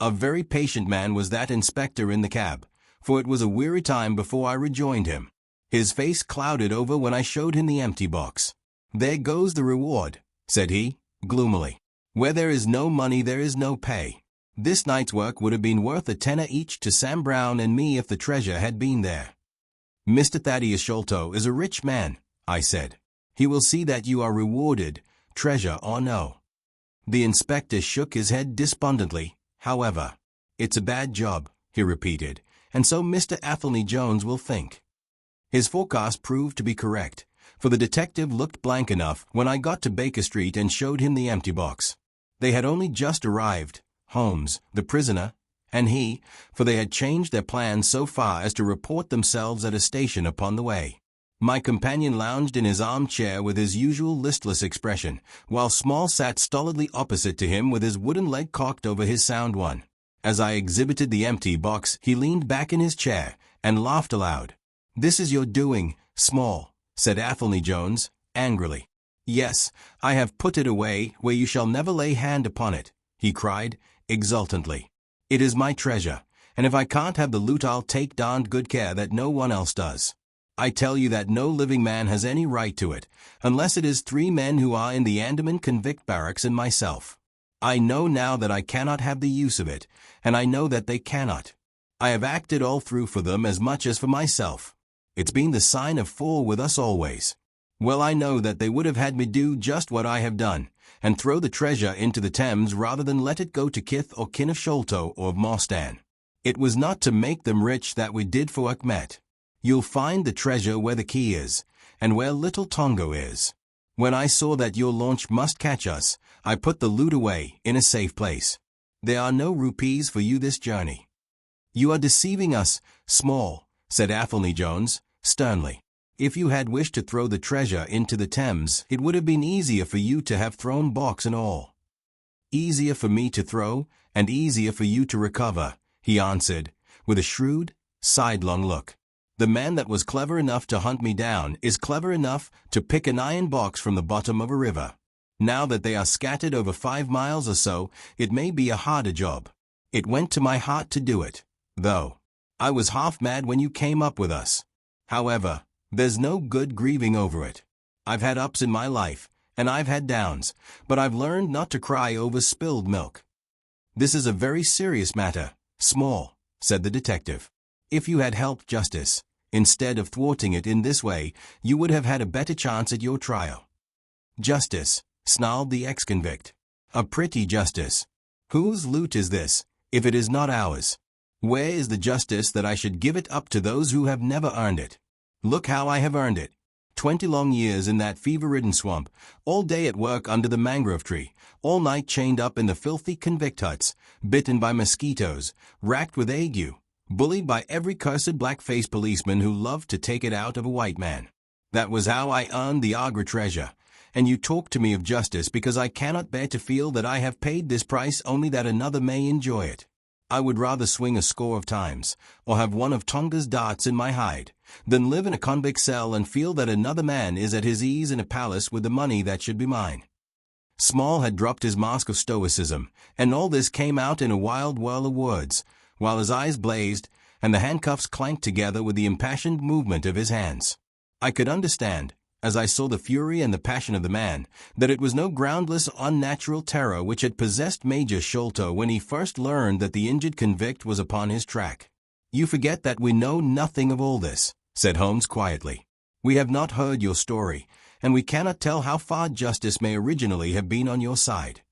A very patient man was that inspector in the cab, for it was a weary time before I rejoined him. His face clouded over when I showed him the empty box. "There goes the reward," said he, gloomily. "Where there is no money there is no pay. This night's work would have been worth a tenner each to Sam Brown and me if the treasure had been there." "Mr. Thaddeus Sholto is a rich man," I said. "He will see that you are rewarded, treasure or no." The inspector shook his head despondently, however. "It's a bad job," he repeated, "and so Mr. Athelney Jones will think." His forecast proved to be correct, for the detective looked blank enough when I got to Baker Street and showed him the empty box. They had only just arrived, Holmes, the prisoner, and he, for they had changed their plans so far as to report themselves at a station upon the way. My companion lounged in his armchair with his usual listless expression, while Small sat stolidly opposite to him with his wooden leg cocked over his sound one. As I exhibited the empty box, he leaned back in his chair and laughed aloud. "This is your doing, Small," said Athelney Jones, angrily. "Yes, I have put it away where you shall never lay hand upon it," he cried, exultantly. "It is my treasure, and if I can't have the loot I'll take darned good care that no one else does. I tell you that no living man has any right to it, unless it is 3 men who are in the Andaman convict barracks and myself. I know now that I cannot have the use of it, and I know that they cannot. I have acted all through for them as much as for myself. It's been the sign of fall with us always. Well, I know that they would have had me do just what I have done, and throw the treasure into the Thames rather than let it go to kith or kin of Sholto or of Mostan. It was not to make them rich that we did for Achmet. You'll find the treasure where the key is, and where Little Tongo is. When I saw that your launch must catch us, I put the loot away in a safe place. There are no rupees for you this journey." "You are deceiving us, Small," said Athelney Jones, sternly. "If you had wished to throw the treasure into the Thames, it would have been easier for you to have thrown box and all." "Easier for me to throw, and easier for you to recover," he answered, with a shrewd, sidelong look. "The man that was clever enough to hunt me down is clever enough to pick an iron box from the bottom of a river. Now that they are scattered over 5 miles or so, it may be a harder job. It went to my heart to do it, though. I was half mad when you came up with us. However, there's no good grieving over it. I've had ups in my life, and I've had downs, but I've learned not to cry over spilled milk." "This is a very serious matter, Small," said the detective. "If you had helped justice, instead of thwarting it in this way, you would have had a better chance at your trial." "Justice," snarled the ex-convict. "A pretty justice. Whose loot is this, if it is not ours? Where is the justice that I should give it up to those who have never earned it? Look how I have earned it. 20 long years in that fever-ridden swamp, all day at work under the mangrove tree, all night chained up in the filthy convict huts, bitten by mosquitoes, racked with ague, bullied by every cursed black-faced policeman who loved to take it out of a white man. That was how I earned the Agra treasure. And you talk to me of justice because I cannot bear to feel that I have paid this price only that another may enjoy it. I would rather swing a score of times, or have one of Tonga's darts in my hide, than live in a convict cell and feel that another man is at his ease in a palace with the money that should be mine." Small had dropped his mask of stoicism, and all this came out in a wild whirl of words, while his eyes blazed, and the handcuffs clanked together with the impassioned movement of his hands. I could understand, as I saw the fury and the passion of the man, that it was no groundless, unnatural terror which had possessed Major Sholto when he first learned that the injured convict was upon his track. "You forget that we know nothing of all this," said Holmes quietly. "We have not heard your story, and we cannot tell how far justice may originally have been on your side."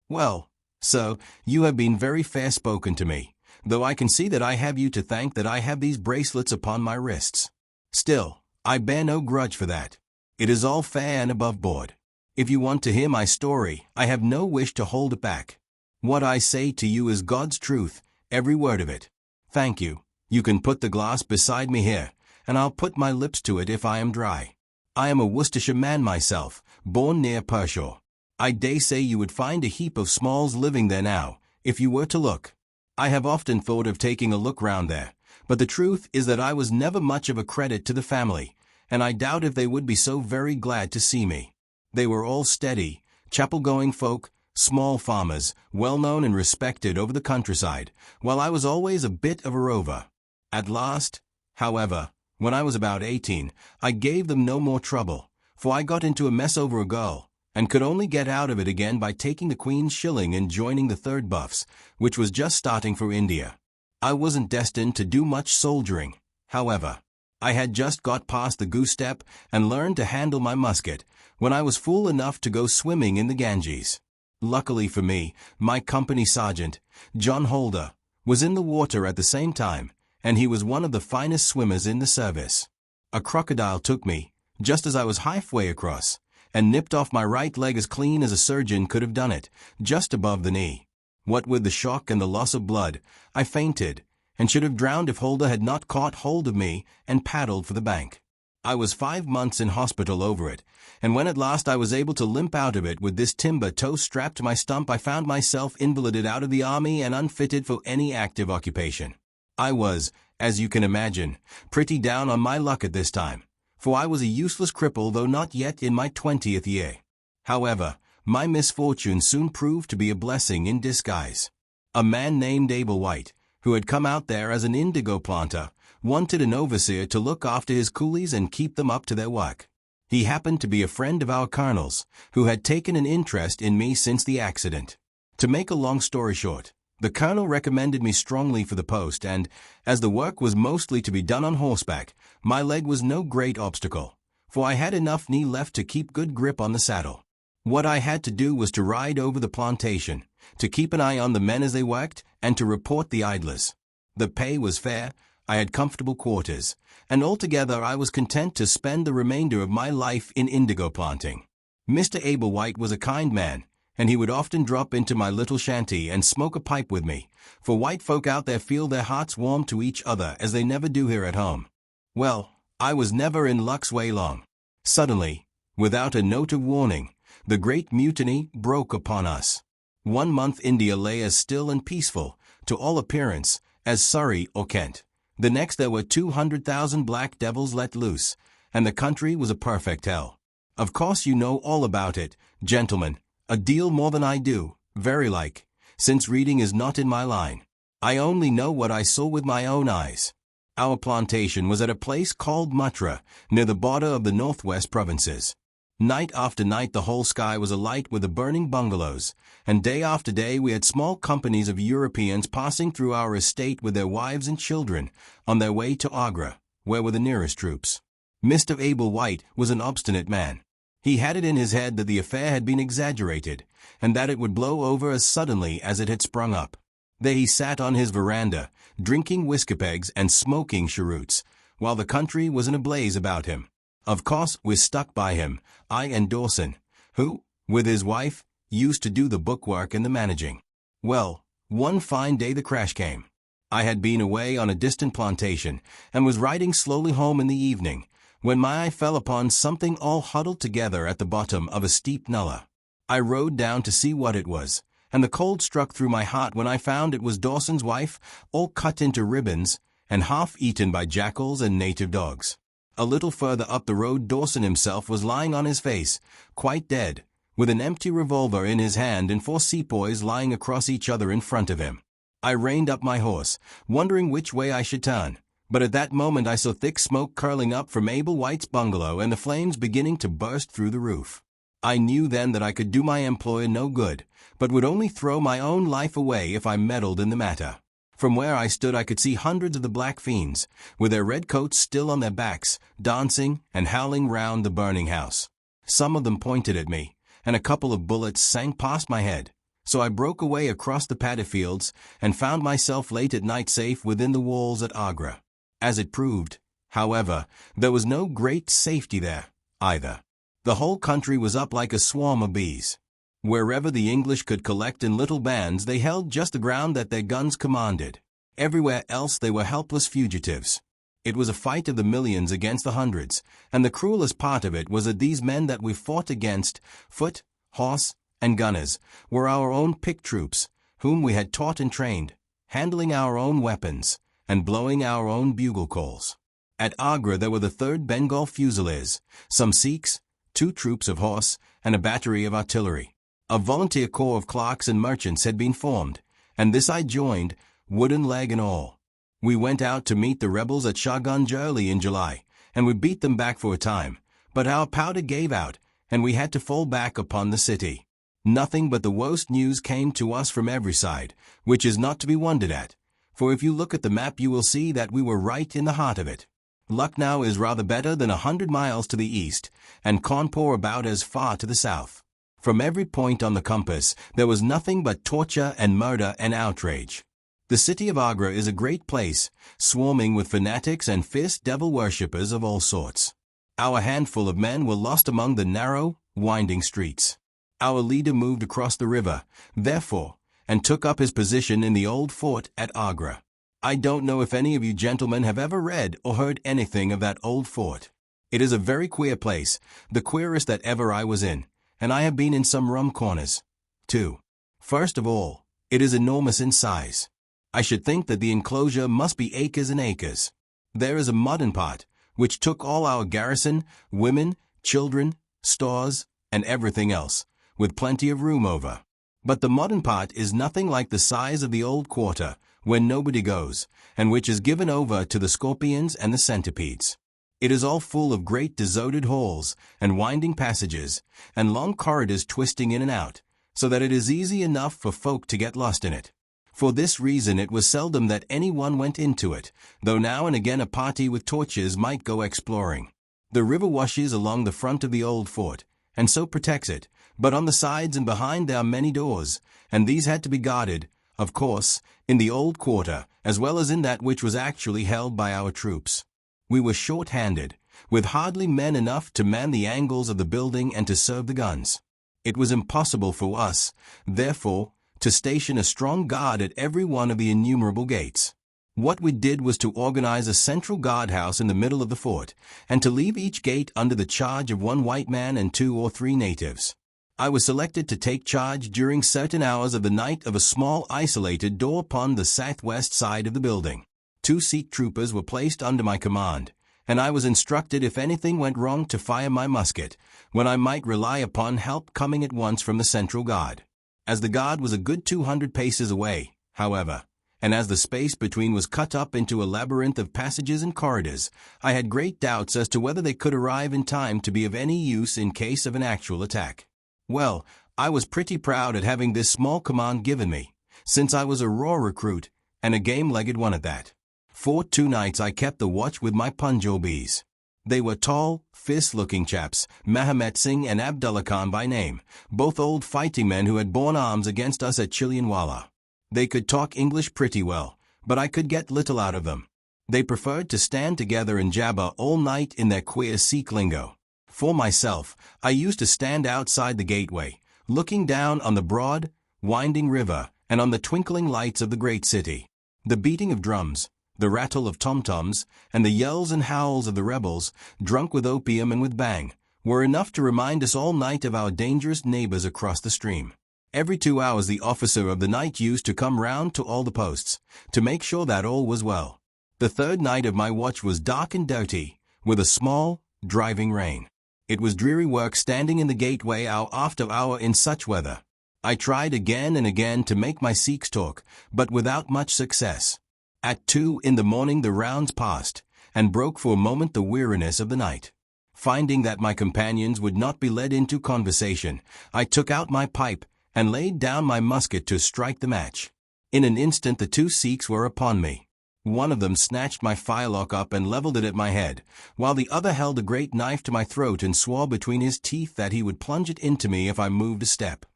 "Well, sir, you have been very fair-spoken to me, though I can see that I have you to thank that I have these bracelets upon my wrists. Still, I bear no grudge for that. It is all fair and above board. If you want to hear my story, I have no wish to hold it back. What I say to you is God's truth, every word of it. Thank you. You can put the glass beside me here, and I'll put my lips to it if I am dry. I am a Worcestershire man myself, born near Pershore. I dare say you would find a heap of Smalls living there now, if you were to look. I have often thought of taking a look round there, but the truth is that I was never much of a credit to the family, and I doubt if they would be so very glad to see me. They were all steady, chapel-going folk, Small farmers, well known and respected over the countryside, while I was always a bit of a rover. At last, however, when I was about 18, I gave them no more trouble, for I got into a mess over a girl, and could only get out of it again by taking the Queen's shilling and joining the 3rd Buffs, which was just starting for India. I wasn't destined to do much soldiering, however. I had just got past the goose step and learned to handle my musket when I was fool enough to go swimming in the Ganges. Luckily for me, my company sergeant, John Holder, was in the water at the same time, and he was one of the finest swimmers in the service. A crocodile took me, just as I was halfway across, and nipped off my right leg as clean as a surgeon could have done it, just above the knee. What with the shock and the loss of blood, I fainted, and should have drowned if Holder had not caught hold of me and paddled for the bank. I was 5 months in hospital over it, and when at last I was able to limp out of it with this timber toe strapped to my stump, I found myself invalided out of the army and unfitted for any active occupation. I was, as you can imagine, pretty down on my luck at this time, for I was a useless cripple though not yet in my 20th year. However, my misfortune soon proved to be a blessing in disguise. A man named Abel White, who had come out there as an indigo planter, wanted an overseer to look after his coolies and keep them up to their work. He happened to be a friend of our colonel's, who had taken an interest in me since the accident. To make a long story short, the colonel recommended me strongly for the post, and, as the work was mostly to be done on horseback, my leg was no great obstacle, for I had enough knee left to keep good grip on the saddle. What I had to do was to ride over the plantation, to keep an eye on the men as they worked, and to report the idlers. The pay was fair, I had comfortable quarters, and altogether I was content to spend the remainder of my life in indigo planting. Mr. Abel White was a kind man, and he would often drop into my little shanty and smoke a pipe with me, for white folk out there feel their hearts warm to each other as they never do here at home. Well, I was never in luck's way long. Suddenly, without a note of warning, the Great Mutiny broke upon us. 1 month India lay as still and peaceful, to all appearance, as Surrey or Kent. The next there were 200,000 black devils let loose, and the country was a perfect hell. Of course you know all about it, gentlemen, a deal more than I do, very like, since reading is not in my line. I only know what I saw with my own eyes. Our plantation was at a place called Mutra, near the border of the northwest provinces. Night after night the whole sky was alight with the burning bungalows, and day after day we had small companies of Europeans passing through our estate with their wives and children, on their way to Agra, where were the nearest troops. Mr. Abel White was an obstinate man. He had it in his head that the affair had been exaggerated, and that it would blow over as suddenly as it had sprung up. There he sat on his veranda, drinking whiskey-pegs and smoking cheroots, while the country was in a blaze about him. Of course, we stuck by him, I and Dawson, who, with his wife, used to do the bookwork and the managing. Well, one fine day the crash came. I had been away on a distant plantation, and was riding slowly home in the evening, when my eye fell upon something all huddled together at the bottom of a steep nullah. I rode down to see what it was, and the cold struck through my heart when I found it was Dawson's wife, all cut into ribbons, and half eaten by jackals and native dogs. A little further up the road Dawson himself was lying on his face, quite dead, with an empty revolver in his hand and 4 sepoys lying across each other in front of him. I reined up my horse, wondering which way I should turn, but at that moment I saw thick smoke curling up from Abel White's bungalow and the flames beginning to burst through the roof. I knew then that I could do my employer no good, but would only throw my own life away if I meddled in the matter. From where I stood I could see hundreds of the black fiends, with their red coats still on their backs, dancing and howling round the burning house. Some of them pointed at me, and a couple of bullets sang past my head, so I broke away across the paddy fields and found myself late at night safe within the walls at Agra. As it proved, however, there was no great safety there, either. The whole country was up like a swarm of bees. Wherever the English could collect in little bands, they held just the ground that their guns commanded. Everywhere else they were helpless fugitives. It was a fight of the millions against the hundreds, and the cruelest part of it was that these men that we fought against, foot, horse, and gunners, were our own picked troops, whom we had taught and trained, handling our own weapons, and blowing our own bugle calls. At Agra there were the 3rd Bengal Fusiliers, some Sikhs, 2 troops of horse, and a battery of artillery. A volunteer corps of clerks and merchants had been formed, and this I joined, wooden leg and all. We went out to meet the rebels at Shahgunj early in July, and we beat them back for a time, but our powder gave out, and we had to fall back upon the city. Nothing but the worst news came to us from every side, which is not to be wondered at, for if you look at the map you will see that we were right in the heart of it. Lucknow is rather better than 100 miles to the east, and Cawnpore about as far to the south. From every point on the compass, there was nothing but torture and murder and outrage. The city of Agra is a great place, swarming with fanatics and fierce devil worshippers of all sorts. Our handful of men were lost among the narrow, winding streets. Our leader moved across the river, therefore, and took up his position in the old fort at Agra. I don't know if any of you gentlemen have ever read or heard anything of that old fort. It is a very queer place, the queerest that ever I was in, and I have been in some rum corners, too. First of all, it is enormous in size. I should think that the enclosure must be acres and acres. There is a mudden pot, which took all our garrison, women, children, stores, and everything else, with plenty of room over. But the mudden pot is nothing like the size of the old quarter, where nobody goes, and which is given over to the scorpions and the centipedes. It is all full of great deserted halls, and winding passages, and long corridors twisting in and out, so that it is easy enough for folk to get lost in it. For this reason it was seldom that anyone went into it, though now and again a party with torches might go exploring. The river washes along the front of the old fort, and so protects it, but on the sides and behind there are many doors, and these had to be guarded, of course, in the old quarter, as well as in that which was actually held by our troops. We were short-handed, with hardly men enough to man the angles of the building and to serve the guns. It was impossible for us, therefore, to station a strong guard at every one of the innumerable gates. What we did was to organize a central guardhouse in the middle of the fort, and to leave each gate under the charge of one white man and 2 or 3 natives. I was selected to take charge during certain hours of the night of a small isolated door upon the southwest side of the building. 2 Sikh troopers were placed under my command, and I was instructed if anything went wrong to fire my musket, when I might rely upon help coming at once from the central guard. As the guard was a good 200 paces away, however, and as the space between was cut up into a labyrinth of passages and corridors, I had great doubts as to whether they could arrive in time to be of any use in case of an actual attack. Well, I was pretty proud at having this small command given me, since I was a raw recruit, and a game-legged one at that. For 2 nights I kept the watch with my Punjabis. They were tall, fierce-looking chaps, Mahomet Singh and Abdullah Khan by name, both old fighting men who had borne arms against us at Chilianwala. They could talk English pretty well, but I could get little out of them. They preferred to stand together and jabber all night in their queer Sikh lingo. For myself, I used to stand outside the gateway, looking down on the broad, winding river and on the twinkling lights of the great city. The beating of drums, the rattle of tom-toms, and the yells and howls of the rebels, drunk with opium and with bang, were enough to remind us all night of our dangerous neighbors across the stream. Every 2 hours the officer of the night used to come round to all the posts, to make sure that all was well. The 3rd night of my watch was dark and dirty, with a small, driving rain. It was dreary work standing in the gateway hour after hour in such weather. I tried again and again to make my Sikhs talk, but without much success. At 2 in the morning the rounds passed, and broke for a moment the weariness of the night. Finding that my companions would not be led into conversation, I took out my pipe, and laid down my musket to strike the match. In an instant the 2 Sikhs were upon me. One of them snatched my firelock up and leveled it at my head, while the other held a great knife to my throat and swore between his teeth that he would plunge it into me if I moved a step.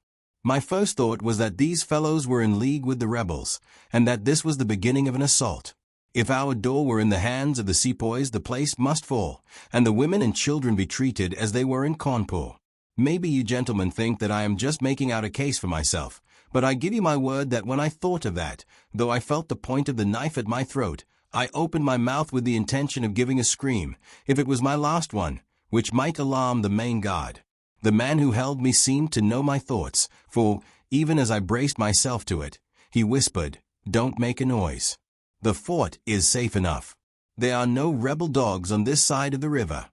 My first thought was that these fellows were in league with the rebels, and that this was the beginning of an assault. If our door were in the hands of the sepoys the place must fall, and the women and children be treated as they were in Cawnpore. Maybe you gentlemen think that I am just making out a case for myself, but I give you my word that when I thought of that, though I felt the point of the knife at my throat, I opened my mouth with the intention of giving a scream, if it was my last one, which might alarm the main guard. The man who held me seemed to know my thoughts, for, even as I braced myself to it, he whispered, "Don't make a noise. The fort is safe enough. There are no rebel dogs on this side of the river."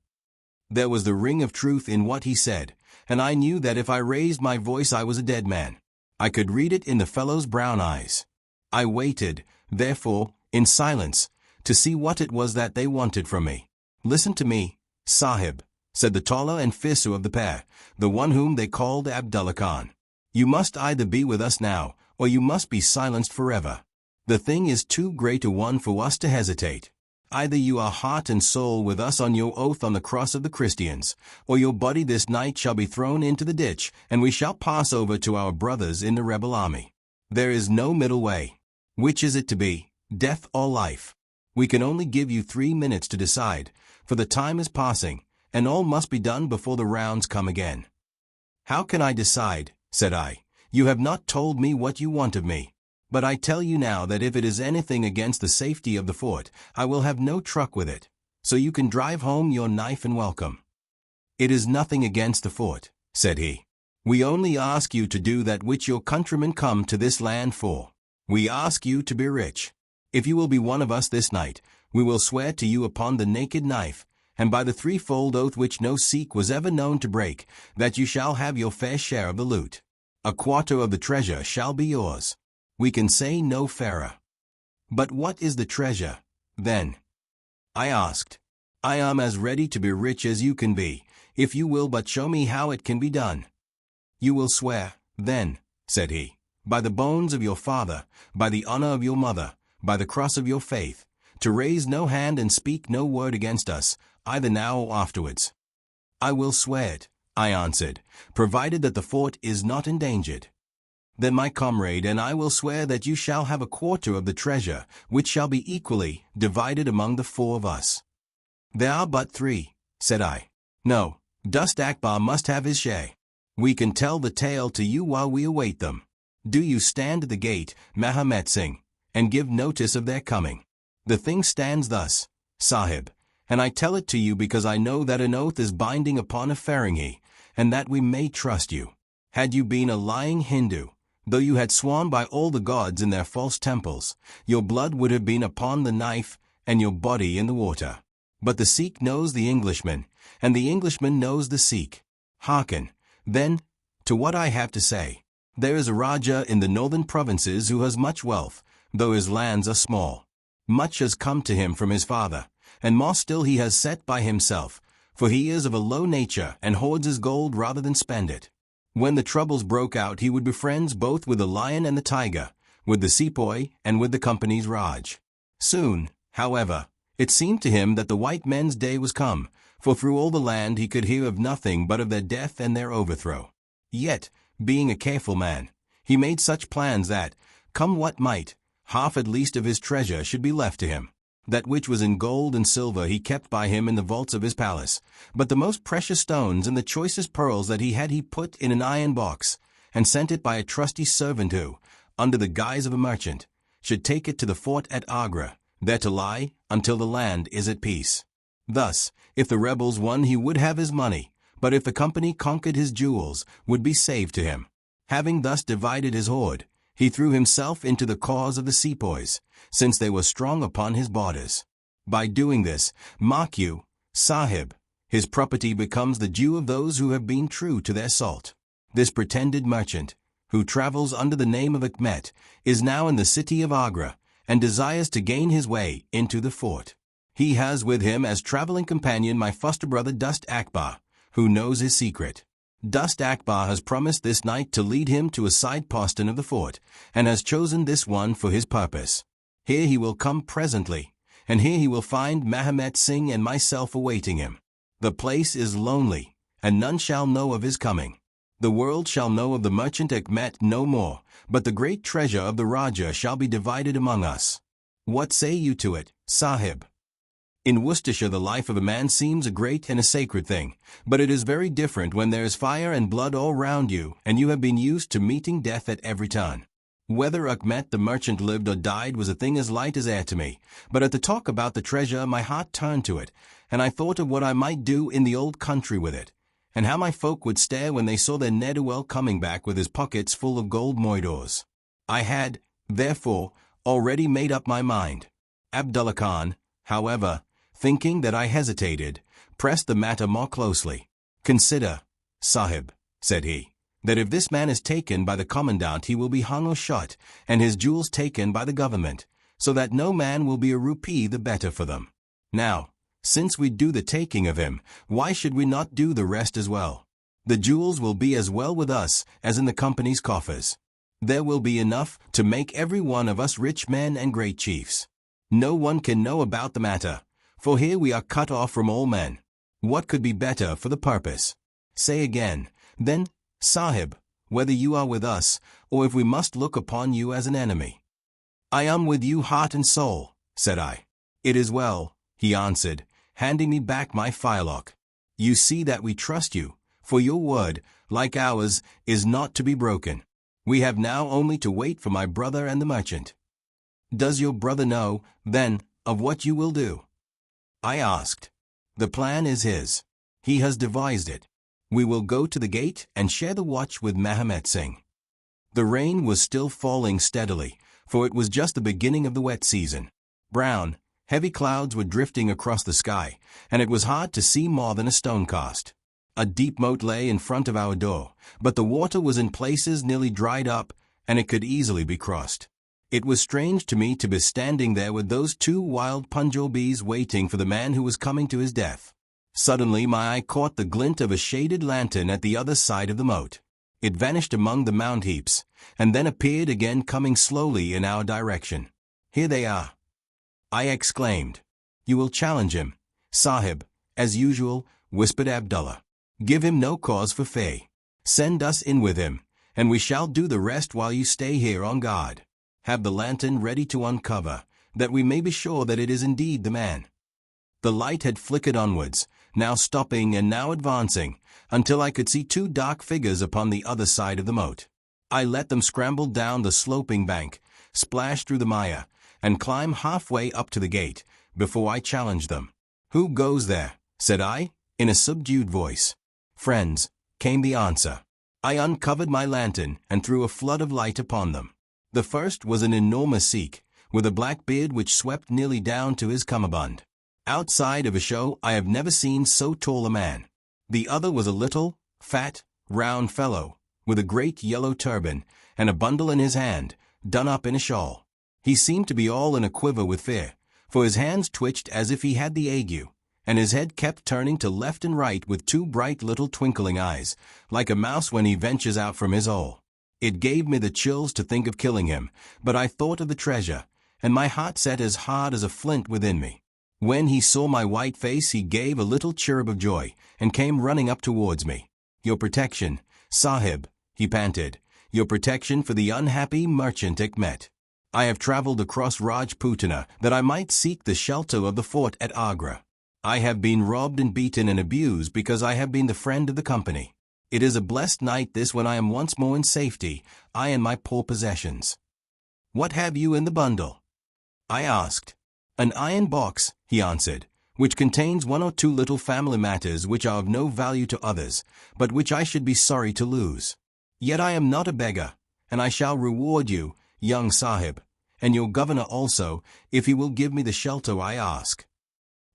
There was the ring of truth in what he said, and I knew that if I raised my voice I was a dead man. I could read it in the fellow's brown eyes. I waited, therefore, in silence, to see what it was that they wanted from me. "Listen to me, Sahib," said the taller and fiercer of the pair, the one whom they called Abdullah Khan. "You must either be with us now, or you must be silenced forever. The thing is too great a one for us to hesitate. Either you are heart and soul with us on your oath on the cross of the Christians, or your body this night shall be thrown into the ditch, and we shall pass over to our brothers in the rebel army. There is no middle way. Which is it to be, death or life? We can only give you 3 minutes to decide, for the time is passing, and all must be done before the rounds come again." "How can I decide?" said I. "You have not told me what you want of me. But I tell you now that if it is anything against the safety of the fort, I will have no truck with it. So you can drive home your knife and welcome." "It is nothing against the fort," said he. "We only ask you to do that which your countrymen come to this land for. We ask you to be rich. If you will be one of us this night, we will swear to you upon the naked knife, and by the threefold oath which no Sikh was ever known to break, that you shall have your fair share of the loot. A quarter of the treasure shall be yours. We can say no fairer." "But what is the treasure, then?" I asked. "I am as ready to be rich as you can be, if you will but show me how it can be done." "You will swear, then," said he, "by the bones of your father, by the honor of your mother, by the cross of your faith, to raise no hand and speak no word against us, either now or afterwards." "I will swear it," I answered, "provided that the fort is not endangered." "Then my comrade and I will swear that you shall have a quarter of the treasure, which shall be equally divided among the 4 of us." "There are but 3, said I. "No, Dust Akbar must have his share. We can tell the tale to you while we await them. Do you stand at the gate, Mahomet Singh, and give notice of their coming. The thing stands thus, Sahib, and I tell it to you because I know that an oath is binding upon a Feringhi, and that we may trust you. Had you been a lying Hindu, though you had sworn by all the gods in their false temples, your blood would have been upon the knife, and your body in the water. But the Sikh knows the Englishman, and the Englishman knows the Sikh. Hearken, then, to what I have to say. There is a Raja in the northern provinces who has much wealth, though his lands are small. Much has come to him from his father, and more still he has set by himself, for he is of a low nature and hoards his gold rather than spend it. When the troubles broke out he would be friends both with the lion and the tiger, with the sepoy and with the company's Raj. Soon, however, it seemed to him that the white men's day was come, for through all the land he could hear of nothing but of their death and their overthrow. Yet, being a careful man, he made such plans that, come what might, half at least of his treasure should be left to him. That which was in gold and silver he kept by him in the vaults of his palace, but the most precious stones and the choicest pearls that he put in an iron box, and sent it by a trusty servant who, under the guise of a merchant, should take it to the fort at Agra, there to lie until the land is at peace. Thus, if the rebels won he would have his money, but if the company conquered his jewels would be saved to him. Having thus divided his hoard, he threw himself into the cause of the sepoys, since they were strong upon his borders. By doing this, mark you, Sahib, his property becomes the due of those who have been true to their salt. This pretended merchant, who travels under the name of Achmet, is now in the city of Agra, and desires to gain his way into the fort. He has with him as traveling companion my foster brother Dust Akbar, who knows his secret. Dust Akbar has promised this night to lead him to a side postern of the fort, and has chosen this one for his purpose. Here he will come presently, and here he will find Mahomet Singh and myself awaiting him. The place is lonely, and none shall know of his coming. The world shall know of the merchant Achmet no more, but the great treasure of the Raja shall be divided among us. What say you to it, Sahib? In Worcestershire the life of a man seems a great and a sacred thing, but it is very different when there is fire and blood all round you, and you have been used to meeting death at every turn. Whether Achmet the merchant lived or died was a thing as light as air to me, but at the talk about the treasure my heart turned to it, and I thought of what I might do in the old country with it, and how my folk would stare when they saw their ne'er-do-well coming back with his pockets full of gold moidores. I had, therefore, already made up my mind. Abdullah Khan, however, thinking that I hesitated, pressed the matter more closely. Consider, Sahib, said he, "that if this man is taken by the commandant he will be hung or shot, and his jewels taken by the government, so that no man will be a rupee the better for them. Now, since we do the taking of him, why should we not do the rest as well? The jewels will be as well with us as in the company's coffers. There will be enough to make every one of us rich men and great chiefs. No one can know about the matter, for here we are cut off from all men. What could be better for the purpose? Say again, then, Sahib, whether you are with us, or if we must look upon you as an enemy." "I am with you heart and soul," said I. "It is well," he answered, handing me back my firelock. "You see that we trust you, for your word, like ours, is not to be broken. We have now only to wait for my brother and the merchant." "Does your brother know, then, of what you will do?" I asked. "The plan is his. He has devised it. We will go to the gate and share the watch with Mahomet Singh." The rain was still falling steadily, for it was just the beginning of the wet season. Brown, heavy clouds were drifting across the sky, and it was hard to see more than a stone cast. A deep moat lay in front of our door, but the water was in places nearly dried up, and it could easily be crossed. It was strange to me to be standing there with those two wild Punjabis waiting for the man who was coming to his death. Suddenly my eye caught the glint of a shaded lantern at the other side of the moat. It vanished among the mound heaps, and then appeared again coming slowly in our direction. "Here they are," I exclaimed. "You will challenge him, Sahib, as usual," whispered Abdullah. "Give him no cause for fear. Send us in with him, and we shall do the rest while you stay here on guard. Have the lantern ready to uncover, that we may be sure that it is indeed the man." The light had flickered onwards, now stopping and now advancing, until I could see two dark figures upon the other side of the moat. I let them scramble down the sloping bank, splash through the mire, and climb halfway up to the gate, before I challenged them. "Who goes there?" said I, in a subdued voice. "Friends," came the answer. I uncovered my lantern and threw a flood of light upon them. The first was an enormous Sikh, with a black beard which swept nearly down to his cummerbund. Outside of a show I have never seen so tall a man. The other was a little, fat, round fellow, with a great yellow turban, and a bundle in his hand, done up in a shawl. He seemed to be all in a quiver with fear, for his hands twitched as if he had the ague, and his head kept turning to left and right with two bright little twinkling eyes, like a mouse when he ventures out from his hole. It gave me the chills to think of killing him, but I thought of the treasure, and my heart set as hard as a flint within me. When he saw my white face he gave a little chirrup of joy, and came running up towards me. "Your protection, Sahib," he panted, "your protection for the unhappy merchant Ekmet. I have travelled across Rajputana that I might seek the shelter of the fort at Agra. I have been robbed and beaten and abused because I have been the friend of the company. It is a blessed night this when I am once more in safety, I and my poor possessions." "What have you in the bundle?" I asked. "An iron box," he answered, "which contains one or two little family matters which are of no value to others, but which I should be sorry to lose. Yet I am not a beggar, and I shall reward you, young Sahib, and your governor also, if he will give me the shelter I ask."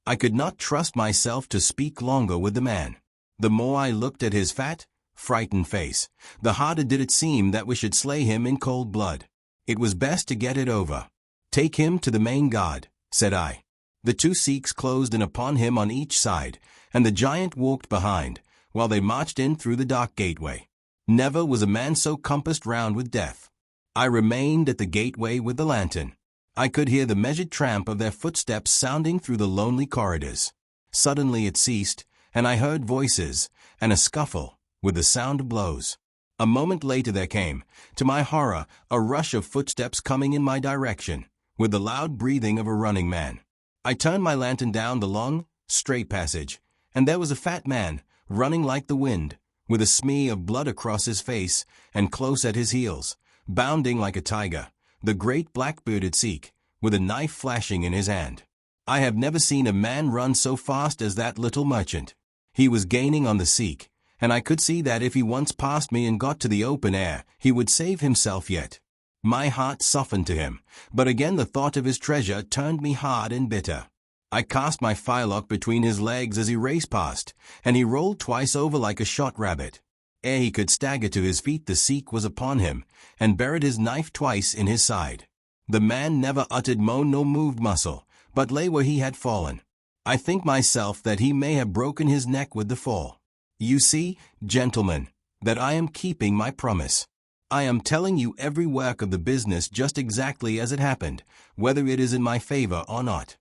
I could not trust myself to speak longer with the man. The more I looked at his fat, frightened face, the harder did it seem that we should slay him in cold blood. It was best to get it over. "Take him to the main guard," said I. The two Sikhs closed in upon him on each side, and the giant walked behind, while they marched in through the dark gateway. Never was a man so compassed round with death. I remained at the gateway with the lantern. I could hear the measured tramp of their footsteps sounding through the lonely corridors. Suddenly it ceased, and I heard voices, and a scuffle, with the sound of blows. A moment later there came, to my horror, a rush of footsteps coming in my direction, with the loud breathing of a running man. I turned my lantern down the long, straight passage, and there was a fat man, running like the wind, with a smear of blood across his face, and close at his heels, bounding like a tiger, the great black-bearded Sikh, with a knife flashing in his hand. I have never seen a man run so fast as that little merchant. He was gaining on the Sikh, and I could see that if he once passed me and got to the open air, he would save himself yet. My heart softened to him, but again the thought of his treasure turned me hard and bitter. I cast my firelock between his legs as he raced past, and he rolled twice over like a shot rabbit. Ere he could stagger to his feet, the Sikh was upon him, and buried his knife twice in his side. The man never uttered moan nor moved muscle, but lay where he had fallen. I think myself that he may have broken his neck with the fall. You see, gentlemen, that I am keeping my promise. I am telling you every work of the business just exactly as it happened, whether it is in my favor or not."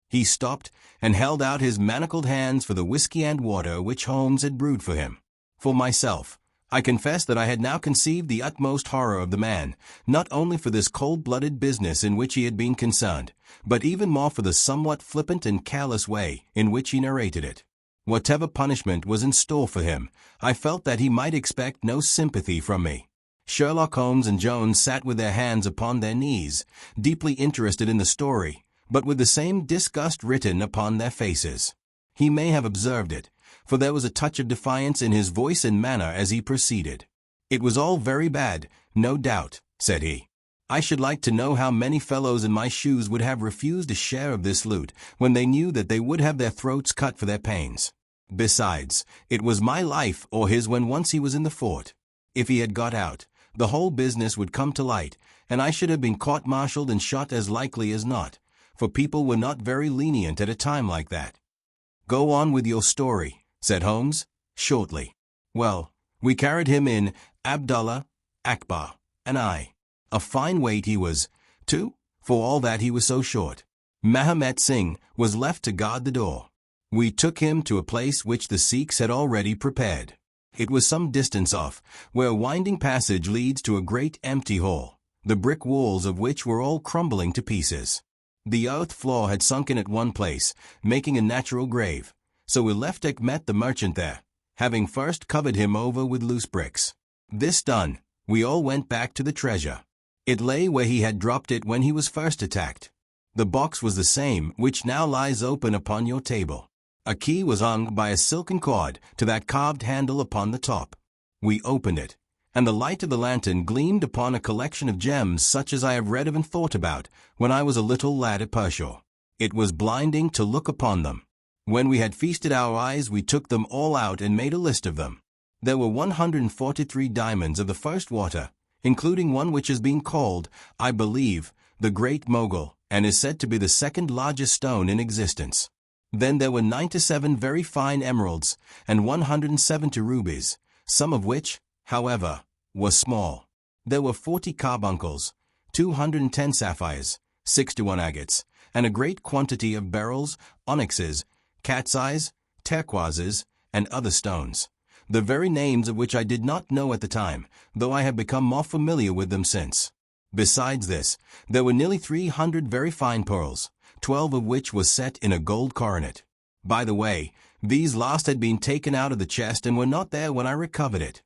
He stopped and held out his manacled hands for the whiskey and water which Holmes had brewed for him. For myself, I confess that I had now conceived the utmost horror of the man, not only for this cold-blooded business in which he had been concerned, but even more for the somewhat flippant and careless way in which he narrated it. Whatever punishment was in store for him, I felt that he might expect no sympathy from me. Sherlock Holmes and Jones sat with their hands upon their knees, deeply interested in the story, but with the same disgust written upon their faces. He may have observed it, for there was a touch of defiance in his voice and manner as he proceeded. "It was all very bad, no doubt," said he. "I should like to know how many fellows in my shoes would have refused a share of this loot when they knew that they would have their throats cut for their pains. Besides, it was my life or his when once he was in the fort. If he had got out, the whole business would come to light, and I should have been court-martialed and shot as likely as not, for people were not very lenient at a time like that." "Go on with your story," said Holmes, shortly. "Well, we carried him in, Abdullah, Akbar, and I. A fine weight he was, too, for all that he was so short. Mahomet Singh was left to guard the door. We took him to a place which the Sikhs had already prepared. It was some distance off, where a winding passage leads to a great empty hall, the brick walls of which were all crumbling to pieces. The earth floor had sunk in at one place, making a natural grave, so we left Achmet the merchant there, having first covered him over with loose bricks. This done, we all went back to the treasure. It lay where he had dropped it when he was first attacked. The box was the same which now lies open upon your table. A key was hung by a silken cord to that carved handle upon the top. We opened it, and the light of the lantern gleamed upon a collection of gems such as I have read of and thought about when I was a little lad at Pershore. It was blinding to look upon them. When we had feasted our eyes, we took them all out and made a list of them. There were 143 diamonds of the first water, including one which has been called, I believe, the Great Mogul, and is said to be the second largest stone in existence. Then there were 97 very fine emeralds, and 170 rubies, some of which, however, were small. There were 40 carbuncles, 210 sapphires, 61 agates, and a great quantity of beryls, onyxes, cat's eyes, turquoises, and other stones, the very names of which I did not know at the time, though I have become more familiar with them since. Besides this, there were nearly 300 very fine pearls, 12 of which was set in a gold coronet. By the way, these last had been taken out of the chest and were not there when I recovered it.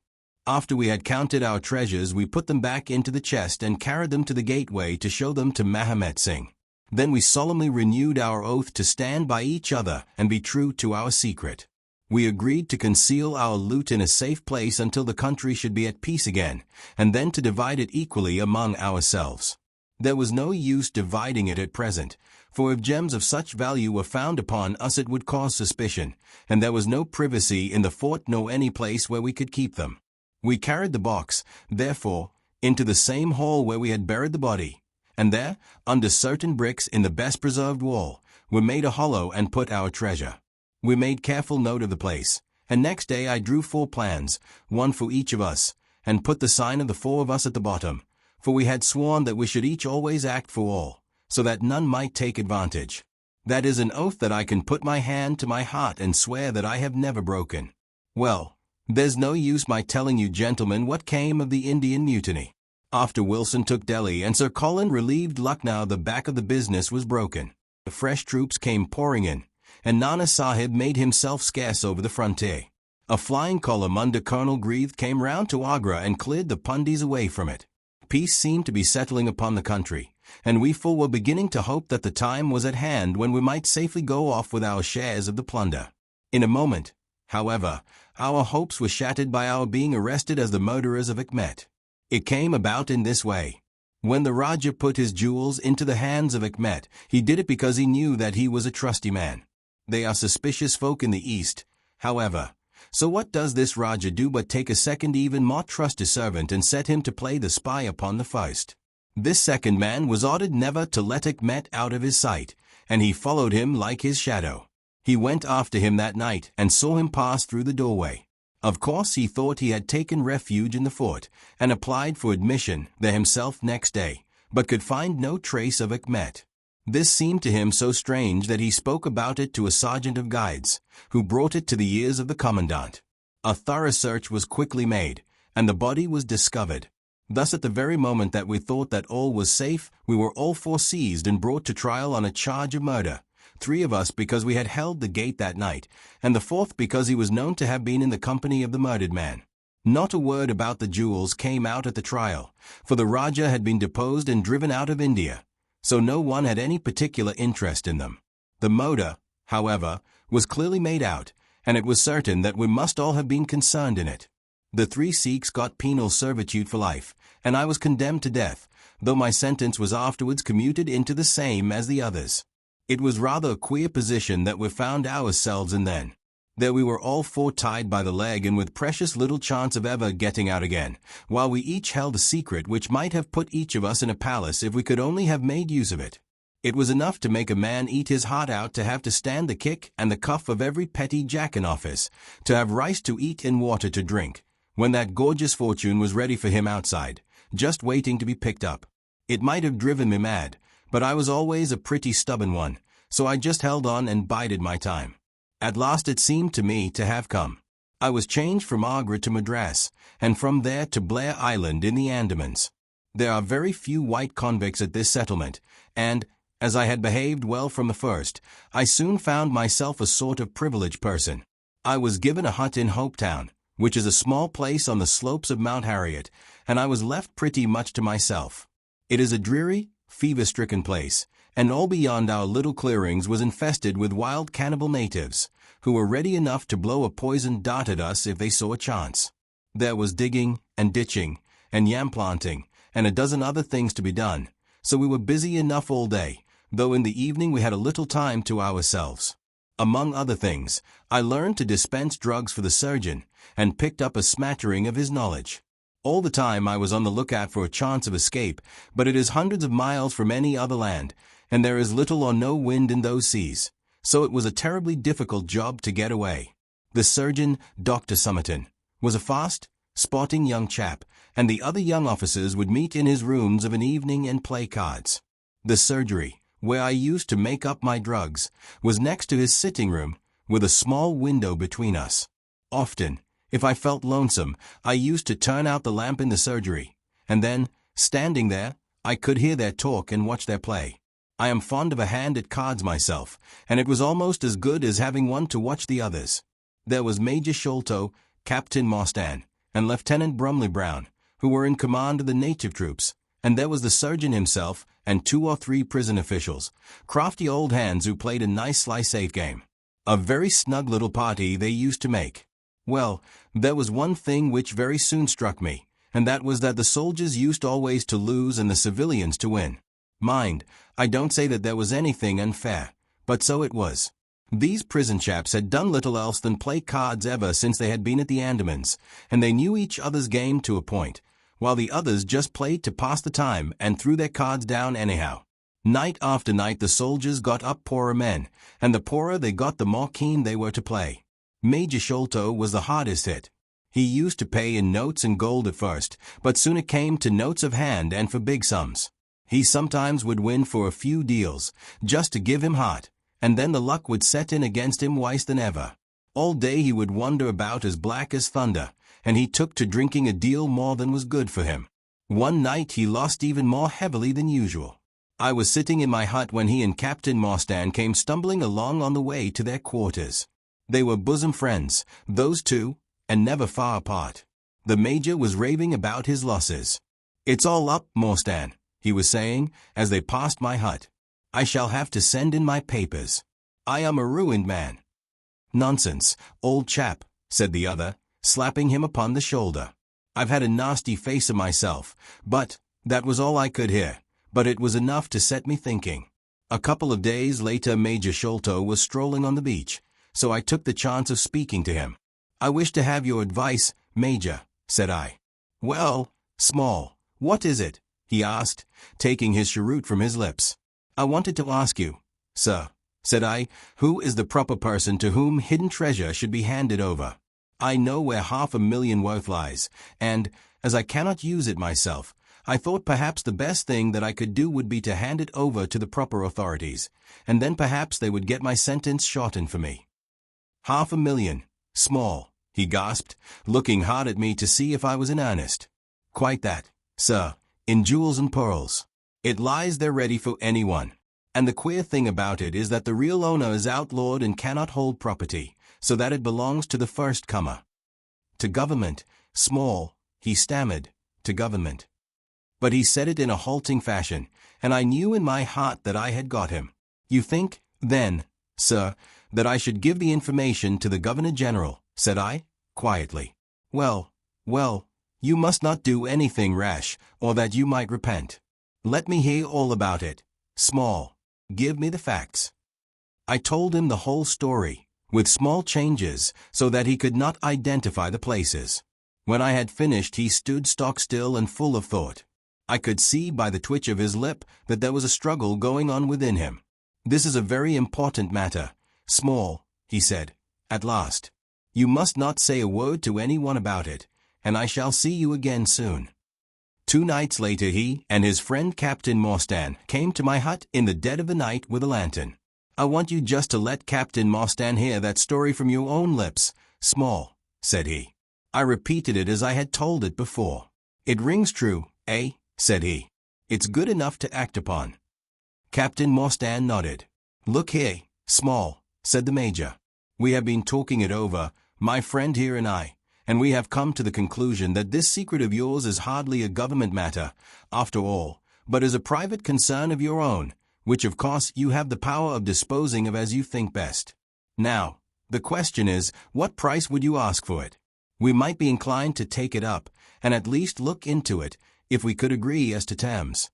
After we had counted our treasures, we put them back into the chest and carried them to the gateway to show them to Mahomet Singh. Then we solemnly renewed our oath to stand by each other and be true to our secret. We agreed to conceal our loot in a safe place until the country should be at peace again, and then to divide it equally among ourselves. There was no use dividing it at present, for if gems of such value were found upon us it would cause suspicion, and there was no privacy in the fort nor any place where we could keep them. We carried the box, therefore, into the same hall where we had buried the body, and there, under certain bricks in the best preserved wall, we made a hollow and put our treasure. We made careful note of the place, and next day I drew 4 plans, one for each of us, and put the sign of the 4 of us at the bottom, for we had sworn that we should each always act for all, so that none might take advantage. That is an oath that I can put my hand to my heart and swear that I have never broken. Well, there's no use my telling you, gentlemen, what came of the Indian mutiny. After Wilson took Delhi and Sir Colin relieved Lucknow, the back of the business was broken. The fresh troops came pouring in, and Nana Sahib made himself scarce over the frontier. A flying column under Colonel Grieve came round to Agra and cleared the Pundis away from it. Peace seemed to be settling upon the country, and we full were beginning to hope that the time was at hand when we might safely go off with our shares of the plunder. In a moment, however, our hopes were shattered by our being arrested as the murderers of Achmet. It came about in this way. When the Rajah put his jewels into the hands of Achmet, he did it because he knew that he was a trusty man. They are suspicious folk in the East, however, So what does this Raja do but take a second even more trusty servant and set him to play the spy upon the first? This second man was ordered never to let Achmet out of his sight, and he followed him like his shadow. He went after him that night and saw him pass through the doorway. Of course he thought he had taken refuge in the fort, and applied for admission there himself next day, but could find no trace of Achmet. This seemed to him so strange that he spoke about it to a sergeant of guides, who brought it to the ears of the commandant. A thorough search was quickly made, and the body was discovered. Thus at the very moment that we thought that all was safe, we were all four seized and brought to trial on a charge of murder, 3 of us because we had held the gate that night, and the 4th because he was known to have been in the company of the murdered man. Not a word about the jewels came out at the trial, for the Raja had been deposed and driven out of India, so no one had any particular interest in them. The murder, however, was clearly made out, and it was certain that we must all have been concerned in it. The 3 Sikhs got penal servitude for life, and I was condemned to death, though my sentence was afterwards commuted into the same as the others. It was rather a queer position that we found ourselves in then. There we were all 4 tied by the leg and with precious little chance of ever getting out again, while we each held a secret which might have put each of us in a palace if we could only have made use of it. It was enough to make a man eat his heart out to have to stand the kick and the cuff of every petty jack in office, to have rice to eat and water to drink, when that gorgeous fortune was ready for him outside, just waiting to be picked up. It might have driven me mad, but I was always a pretty stubborn one, so I just held on and bided my time. At last it seemed to me to have come. I was changed from Agra to Madras, and from there to Blair Island in the Andamans. There are very few white convicts at this settlement, and, as I had behaved well from the first, I soon found myself a sort of privileged person. I was given a hut in Hopetown, which is a small place on the slopes of Mount Harriet, and I was left pretty much to myself. It is a dreary, fever-stricken place, and all beyond our little clearings was infested with wild cannibal natives, who were ready enough to blow a poisoned dart at us if they saw a chance. There was digging, and ditching, and yam planting, and a dozen other things to be done, so we were busy enough all day, though in the evening we had a little time to ourselves. Among other things, I learned to dispense drugs for the surgeon, and picked up a smattering of his knowledge. All the time I was on the lookout for a chance of escape, but it is hundreds of miles from any other land, and there is little or no wind in those seas, so it was a terribly difficult job to get away. The surgeon, Dr. Somerton, was a fast, sporting young chap, and the other young officers would meet in his rooms of an evening and play cards. The surgery, where I used to make up my drugs, was next to his sitting room, with a small window between us. Often, if I felt lonesome, I used to turn out the lamp in the surgery, and then, standing there, I could hear their talk and watch their play. I am fond of a hand at cards myself, and it was almost as good as having one to watch the others. There was Major Sholto, Captain Mostan, and Lieutenant Brumley Brown, who were in command of the native troops, and there was the surgeon himself and 2 or 3 prison officials, crafty old hands who played a nice sly-safe game. A very snug little party they used to make. Well, there was one thing which very soon struck me, and that was that the soldiers used always to lose and the civilians to win. Mind, I don't say that there was anything unfair, but so it was. These prison chaps had done little else than play cards ever since they had been at the Andamans, and they knew each other's game to a point, while the others just played to pass the time and threw their cards down anyhow. Night after night the soldiers got up poorer men, and the poorer they got the more keen they were to play. Major Sholto was the hardest hit. He used to pay in notes and gold at first, but soon it came to notes of hand and for big sums. He sometimes would win for a few deals, just to give him heart, and then the luck would set in against him worse than ever. All day he would wander about as black as thunder, and he took to drinking a deal more than was good for him. One night he lost even more heavily than usual. I was sitting in my hut when he and Captain Mostan came stumbling along on the way to their quarters. They were bosom friends, those 2, and never far apart. The Major was raving about his losses. "It's all up, Mostan," he was saying, as they passed my hut. "I shall have to send in my papers. I am a ruined man." "Nonsense, old chap," said the other, slapping him upon the shoulder. "I've had a nasty face of myself, but that was all I could hear, but it was enough to set me thinking." A couple of days later Major Sholto was strolling on the beach, so I took the chance of speaking to him. I wish to have your advice, Major, said I. Well, Small, what is it? He asked, taking his cheroot from his lips. I wanted to ask you, sir, said I, who is the proper person to whom hidden treasure should be handed over? I know where $500,000 worth lies, and, as I cannot use it myself, I thought perhaps the best thing that I could do would be to hand it over to the proper authorities, and then perhaps they would get my sentence shortened for me. $500,000, Small, he gasped, looking hard at me to see if I was in earnest. Quite that, sir, in jewels and pearls. It lies there ready for anyone. And the queer thing about it is that the real owner is outlawed and cannot hold property, so that it belongs to the first comer. To government, Small, he stammered, to government. But he said it in a halting fashion, and I knew in my heart that I had got him. You think, then, sir, that I should give the information to the Governor-General, said I, quietly. Well, you must not do anything rash, or that you might repent. Let me hear all about it. Small, give me the facts. I told him the whole story, with small changes, so that he could not identify the places. When I had finished, he stood stock still and full of thought. I could see by the twitch of his lip that there was a struggle going on within him. This is a very important matter, Small, he said, at last. You must not say a word to anyone about it, and I shall see you again soon. 2 nights later he and his friend Captain Morstan came to my hut in the dead of the night with a lantern. I want you just to let Captain Morstan hear that story from your own lips, Small, said he. I repeated it as I had told it before. It rings true, eh? Said he. It's good enough to act upon. Captain Morstan nodded. Look here, Small, said the Major. We have been talking it over, my friend here and I, and we have come to the conclusion that this secret of yours is hardly a government matter, after all, but is a private concern of your own, which of course you have the power of disposing of as you think best. Now, the question is, what price would you ask for it? We might be inclined to take it up, and at least look into it, if we could agree as to terms.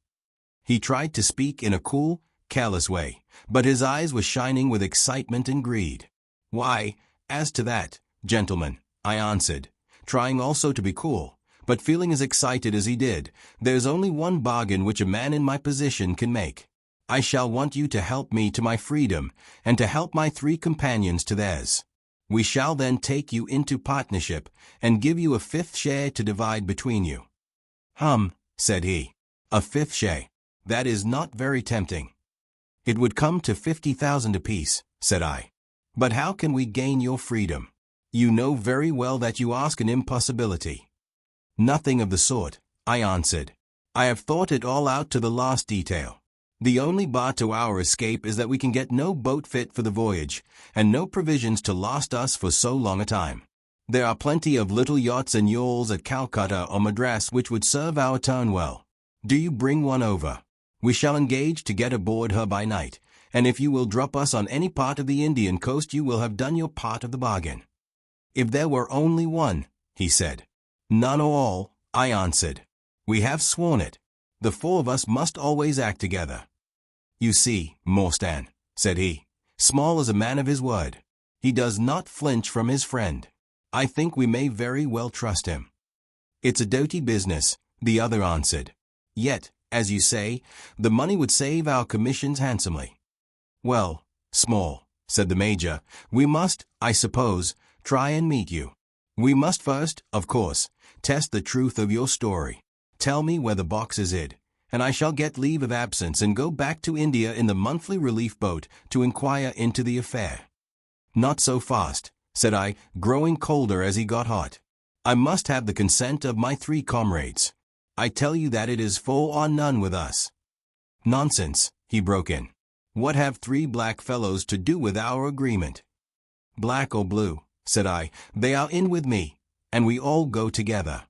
He tried to speak in a cool, careless way, but his eyes were shining with excitement and greed. Why, as to that, gentlemen, I answered, trying also to be cool, but feeling as excited as he did, there's only one bargain which a man in my position can make. I shall want you to help me to my freedom, and to help my 3 companions to theirs. We shall then take you into partnership, and give you a 5th share to divide between you. Said he. A 5th share. That is not very tempting. It would come to 50,000 apiece, said I. But how can we gain your freedom? You know very well that you ask an impossibility. Nothing of the sort, I answered. I have thought it all out to the last detail. The only bar to our escape is that we can get no boat fit for the voyage, and no provisions to last us for so long a time. There are plenty of little yachts and yawls at Calcutta or Madras which would serve our turn well. Do you bring one over? We shall engage to get aboard her by night, and if you will drop us on any part of the Indian coast you will have done your part of the bargain. If there were only one, he said. None or all, I answered. We have sworn it. The 4 of us must always act together. You see, Morstan, said he, Small is a man of his word. He does not flinch from his friend. I think we may very well trust him. It's a doughty business, the other answered. Yet, as you say, the money would save our commissions handsomely. Well, Small, said the Major, we must, I suppose, try and meet you. We must first, of course, test the truth of your story. Tell me where the box is hid, and I shall get leave of absence and go back to India in the monthly relief boat to inquire into the affair. Not so fast, said I, growing colder as he got hot. I must have the consent of my 3 comrades. I tell you that it is full or none with us. Nonsense, he broke in. What have 3 black fellows to do with our agreement? Black or blue, said I, they are in with me, and we all go together.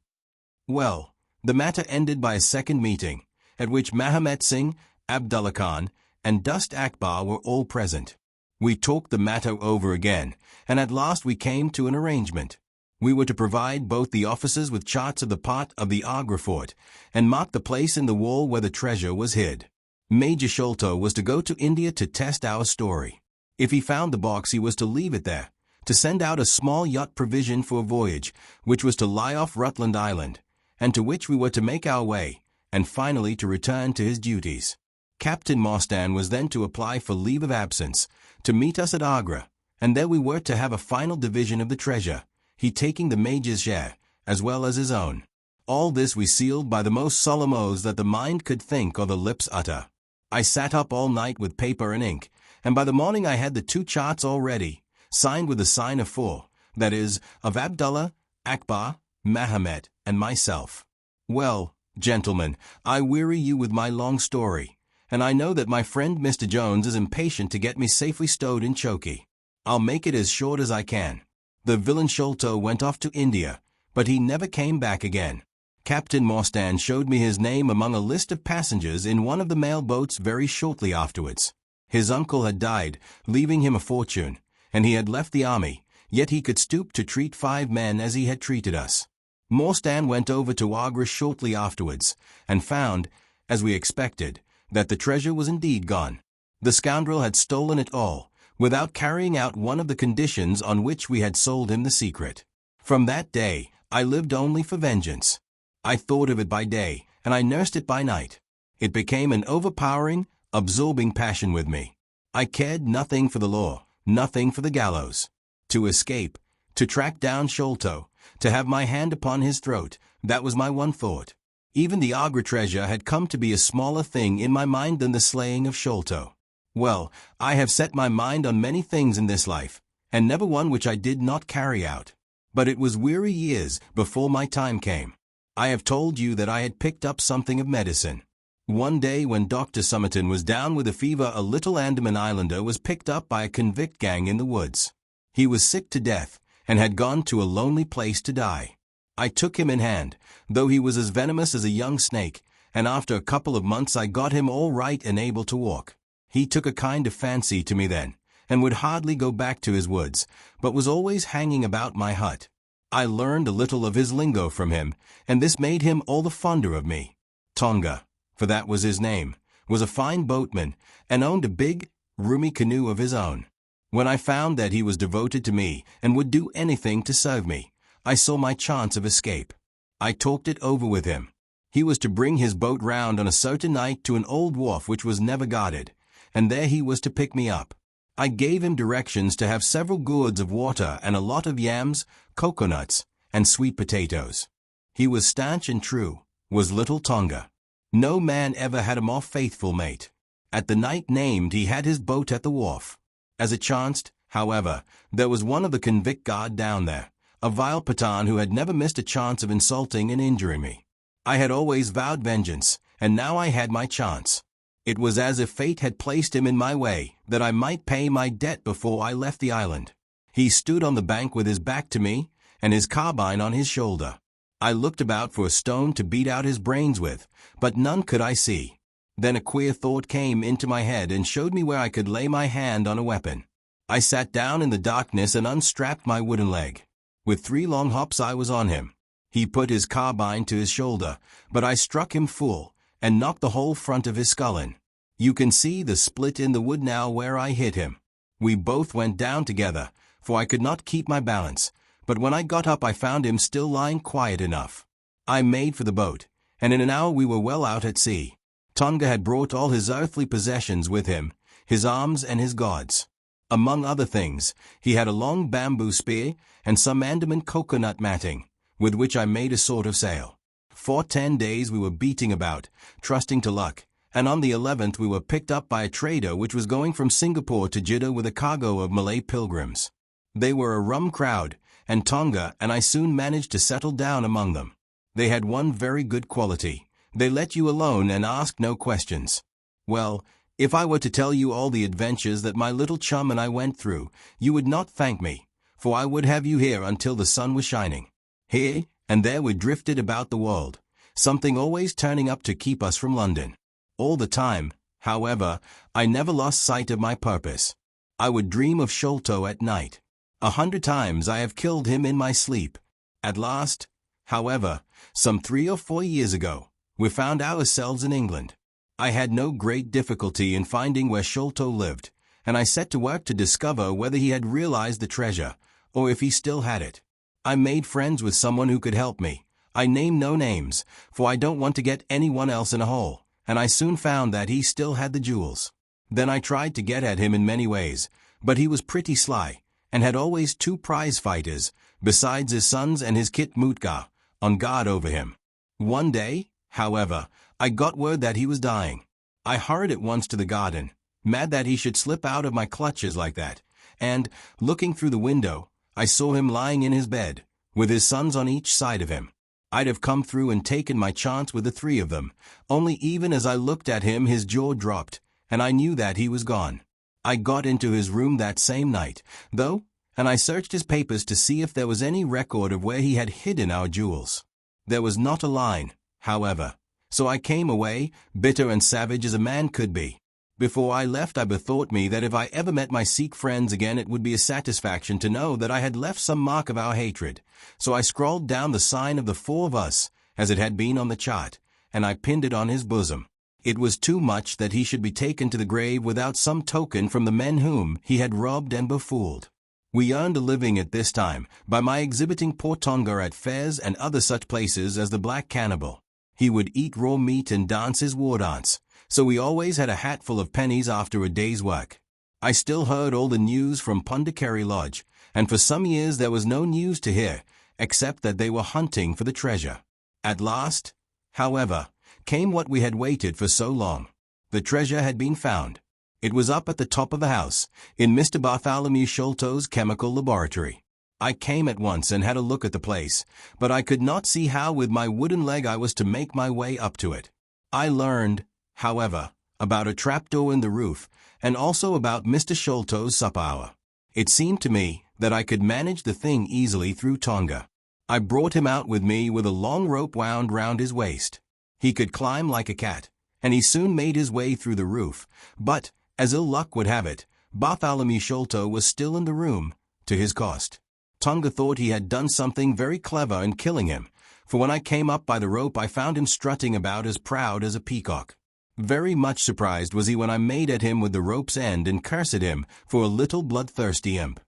Well, the matter ended by a second meeting, at which Mahomet Singh, Abdullah Khan, and Dust Akbar were all present. We talked the matter over again, and at last we came to an arrangement. We were to provide both the officers with charts of the part of the Agra fort, and mark the place in the wall where the treasure was hid. Major Sholto was to go to India to test our story. If he found the box he was to leave it there, to send out a small yacht provision for a voyage, which was to lie off Rutland Island, and to which we were to make our way, and finally to return to his duties. Captain Mostan was then to apply for leave of absence, to meet us at Agra, and there we were to have a final division of the treasure, he taking the major's share, as well as his own. All this we sealed by the most solemn oaths that the mind could think or the lips utter. I sat up all night with paper and ink, and by the morning I had the 2 charts all ready, signed with the sign of 4, that is, of Abdullah, Akbar, Mahomet, and myself. Well, gentlemen, I weary you with my long story, and I know that my friend Mr. Jones is impatient to get me safely stowed in Chokey. I'll make it as short as I can. The villain Sholto went off to India, but he never came back again. Captain Mostan showed me his name among a list of passengers in one of the mail boats very shortly afterwards. His uncle had died, leaving him a fortune, and he had left the army, yet he could stoop to treat 5 men as he had treated us. Mostan went over to Agra shortly afterwards, and found, as we expected, that the treasure was indeed gone. The scoundrel had stolen it all, without carrying out one of the conditions on which we had sold him the secret. From that day, I lived only for vengeance. I thought of it by day, and I nursed it by night. It became an overpowering, absorbing passion with me. I cared nothing for the law, nothing for the gallows. To escape, to track down Sholto, to have my hand upon his throat, that was my one thought. Even the Agra treasure had come to be a smaller thing in my mind than the slaying of Sholto. Well, I have set my mind on many things in this life, and never one which I did not carry out. But it was weary years before my time came. I have told you that I had picked up something of medicine. One day when Dr. Somerton was down with a fever, a little Andaman Islander was picked up by a convict gang in the woods. He was sick to death, and had gone to a lonely place to die. I took him in hand, though he was as venomous as a young snake, and after a couple of months I got him all right and able to walk. He took a kind of fancy to me then, and would hardly go back to his woods, but was always hanging about my hut. I learned a little of his lingo from him, and this made him all the fonder of me. Tonga, for that was his name, was a fine boatman, and owned a big, roomy canoe of his own. When I found that he was devoted to me and would do anything to serve me, I saw my chance of escape. I talked it over with him. He was to bring his boat round on a certain night to an old wharf which was never guarded, and there he was to pick me up. I gave him directions to have several gourds of water and a lot of yams, coconuts, and sweet potatoes. He was stanch and true, was little Tonga. No man ever had a more faithful mate. At the night named he had his boat at the wharf. As it chanced, however, there was one of the convict guard down there, a vile Pathan who had never missed a chance of insulting and injuring me. I had always vowed vengeance, and now I had my chance. It was as if fate had placed him in my way, that I might pay my debt before I left the island. He stood on the bank with his back to me, and his carbine on his shoulder. I looked about for a stone to beat out his brains with, but none could I see. Then a queer thought came into my head and showed me where I could lay my hand on a weapon. I sat down in the darkness and unstrapped my wooden leg. With 3 long hops I was on him. He put his carbine to his shoulder, but I struck him full, and knocked the whole front of his skull in. You can see the split in the wood now where I hit him. We both went down together, for I could not keep my balance, but when I got up I found him still lying quiet enough. I made for the boat, and in an hour we were well out at sea. Tonga had brought all his earthly possessions with him, his arms and his gods. Among other things, he had a long bamboo spear and some Andaman coconut matting, with which I made a sort of sail. For 10 days we were beating about, trusting to luck, and on the 11th we were picked up by a trader which was going from Singapore to Jeddah with a cargo of Malay pilgrims. They were a rum crowd, and Tonga and I soon managed to settle down among them. They had one very good quality. They let you alone and asked no questions. Well, if I were to tell you all the adventures that my little chum and I went through, you would not thank me, for I would have you here until the sun was shining. Here and there we drifted about the world, something always turning up to keep us from London. All the time, however, I never lost sight of my purpose. I would dream of Sholto at night. 100 times I have killed him in my sleep. At last, however, some 3 or 4 years ago, we found ourselves in England. I had no great difficulty in finding where Sholto lived, and I set to work to discover whether he had realized the treasure, or if he still had it. I made friends with someone who could help me. I name no names, for I don't want to get anyone else in a hole, and I soon found that he still had the jewels. Then I tried to get at him in many ways, but he was pretty sly, and had always 2 prize fighters, besides his sons and his Kit Mutka, on guard over him. One day, however, I got word that he was dying. I hurried at once to the garden, mad that he should slip out of my clutches like that, and, looking through the window, I saw him lying in his bed, with his sons on each side of him. I'd have come through and taken my chance with the 3 of them, only even as I looked at him his jaw dropped, and I knew that he was gone. I got into his room that same night, though, and I searched his papers to see if there was any record of where he had hidden our jewels. There was not a line, however, so I came away, bitter and savage as a man could be. Before I left, I bethought me that if I ever met my Sikh friends again, it would be a satisfaction to know that I had left some mark of our hatred. So I scrawled down the sign of the 4 of us, as it had been on the chart, and I pinned it on his bosom. It was too much that he should be taken to the grave without some token from the men whom he had robbed and befooled. We earned a living at this time by my exhibiting poor Tonga at fairs and other such places as the Black Cannibal. He would eat raw meat and dance his war dance, so we always had a hatful of pennies after a day's work. I still heard all the news from Pondicherry Lodge, and for some years there was no news to hear, except that they were hunting for the treasure. At last, however, came what we had waited for so long. The treasure had been found. It was up at the top of the house, in Mr. Bartholomew Sholto's chemical laboratory. I came at once and had a look at the place, but I could not see how with my wooden leg I was to make my way up to it. I learned, however, about a trapdoor in the roof, and also about Mr. Sholto's supper hour. It seemed to me that I could manage the thing easily through Tonga. I brought him out with me with a long rope wound round his waist. He could climb like a cat, and he soon made his way through the roof, but, as ill luck would have it, Bartholomew Sholto was still in the room, to his cost. Tonga thought he had done something very clever in killing him, for when I came up by the rope I found him strutting about as proud as a peacock. Very much surprised was he when I made at him with the rope's end and cursed him for a little bloodthirsty imp.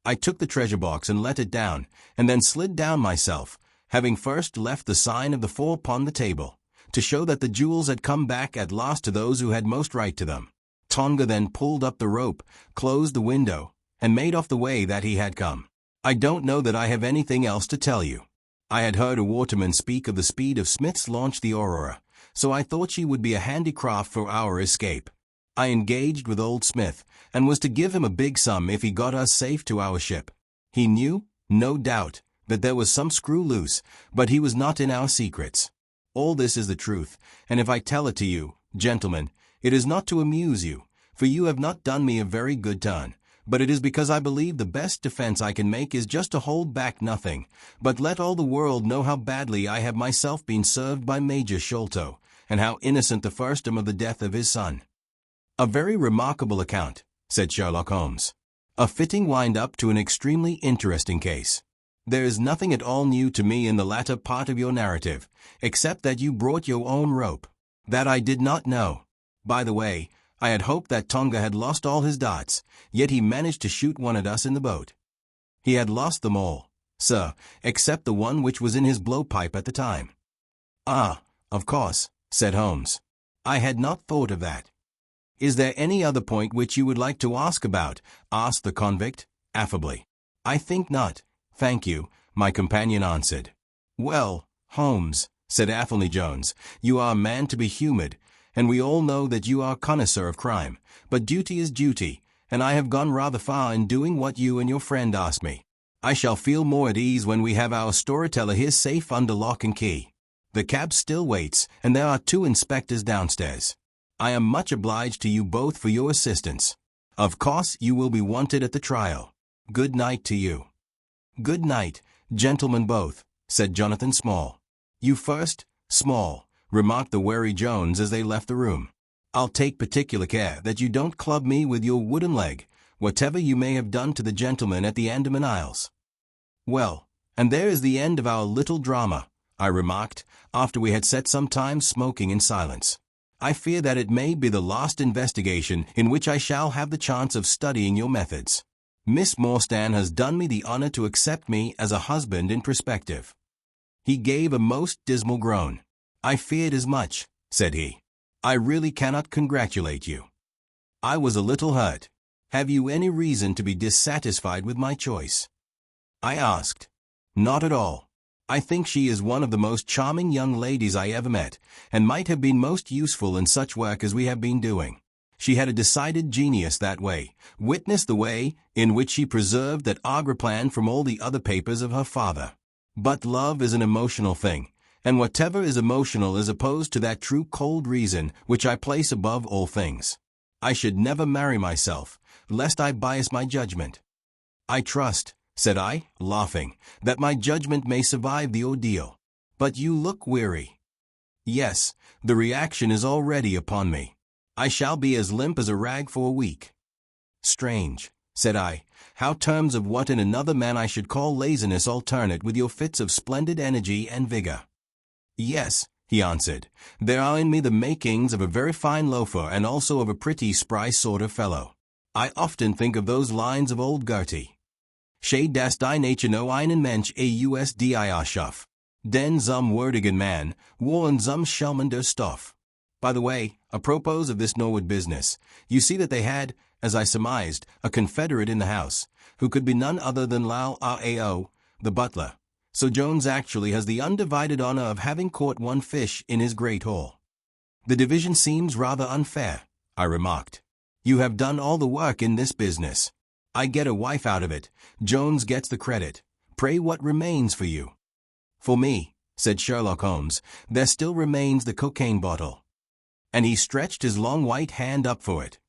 I took the treasure box and let it down, and then slid down myself, having first left the sign of the 4 upon the table, to show that the jewels had come back at last to those who had most right to them. Tonga then pulled up the rope, closed the window, and made off the way that he had come. I don't know that I have anything else to tell you. I had heard a waterman speak of the speed of Smith's launch, the Aurora, so I thought she would be a handy craft for our escape. I engaged with old Smith, and was to give him a big sum if he got us safe to our ship. He knew, no doubt, that there was some screw loose, but he was not in our secrets. All this is the truth, and if I tell it to you, gentlemen, it is not to amuse you, for you have not done me a very good turn, but it is because I believe the best defense I can make is just to hold back nothing, but let all the world know how badly I have myself been served by Major Sholto, and how innocent the first am of the death of his son. A very remarkable account, said Sherlock Holmes. A fitting wind-up to an extremely interesting case. There is nothing at all new to me in the latter part of your narrative, except that you brought your own rope. That I did not know. By the way, I had hoped that Tonga had lost all his darts, yet he managed to shoot one at us in the boat. He had lost them all, sir, except the one which was in his blowpipe at the time. Ah, of course, said Holmes. I had not thought of that. Is there any other point which you would like to ask about? Asked the convict, affably. I think not, thank you, my companion answered. Well, Holmes, said Athelney Jones, you are a man to be humoured, and we all know that you are a connoisseur of crime, but duty is duty, and I have gone rather far in doing what you and your friend asked me. I shall feel more at ease when we have our storyteller here safe under lock and key. The cab still waits, and there are 2 inspectors downstairs. I am much obliged to you both for your assistance. Of course you will be wanted at the trial. Good night to you. Good night, gentlemen both, said Jonathan Small. You first, Small, remarked the wary Jones as they left the room. I'll take particular care that you don't club me with your wooden leg, whatever you may have done to the gentleman at the Andaman Isles. Well, and there is the end of our little drama, I remarked, after we had sat some time smoking in silence. I fear that it may be the last investigation in which I shall have the chance of studying your methods. Miss Morstan has done me the honor to accept me as a husband in prospective." He gave a most dismal groan. "I feared as much," said he. "I really cannot congratulate you." I was a little hurt. "Have you any reason to be dissatisfied with my choice?" I asked. "Not at all. I think she is one of the most charming young ladies I ever met, and might have been most useful in such work as we have been doing. She had a decided genius that way. Witness the way in which she preserved that Agra plan from all the other papers of her father. But love is an emotional thing, and whatever is emotional is opposed to that true cold reason which I place above all things. I should never marry myself, lest I bias my judgment." "I trust," said I, laughing, "that my judgment may survive the ordeal. But you look weary." "Yes, the reaction is already upon me. I shall be as limp as a rag for a week." "Strange," said I, "how terms of what in another man I should call laziness alternate with your fits of splendid energy and vigor." "Yes," he answered, "there are in me the makings of a very fine loafer and also of a pretty spry sort of fellow. I often think of those lines of old Gertie. Sche das die nature no einen Mensch usdir schuf, den zum würdigen Mann, worin zum Schelmen der Stoff." By the way, apropos of this Norwood business, you see that they had, as I surmised, a confederate in the house, who could be none other than Lal Rao, the butler. So Jones actually has the undivided honor of having caught one fish in his great haul. "The division seems rather unfair," I remarked. "You have done all the work in this business. I get a wife out of it. Jones gets the credit. Pray, what remains for you?" "For me," said Sherlock Holmes, "there still remains the cocaine bottle." And he stretched his long white hand up for it.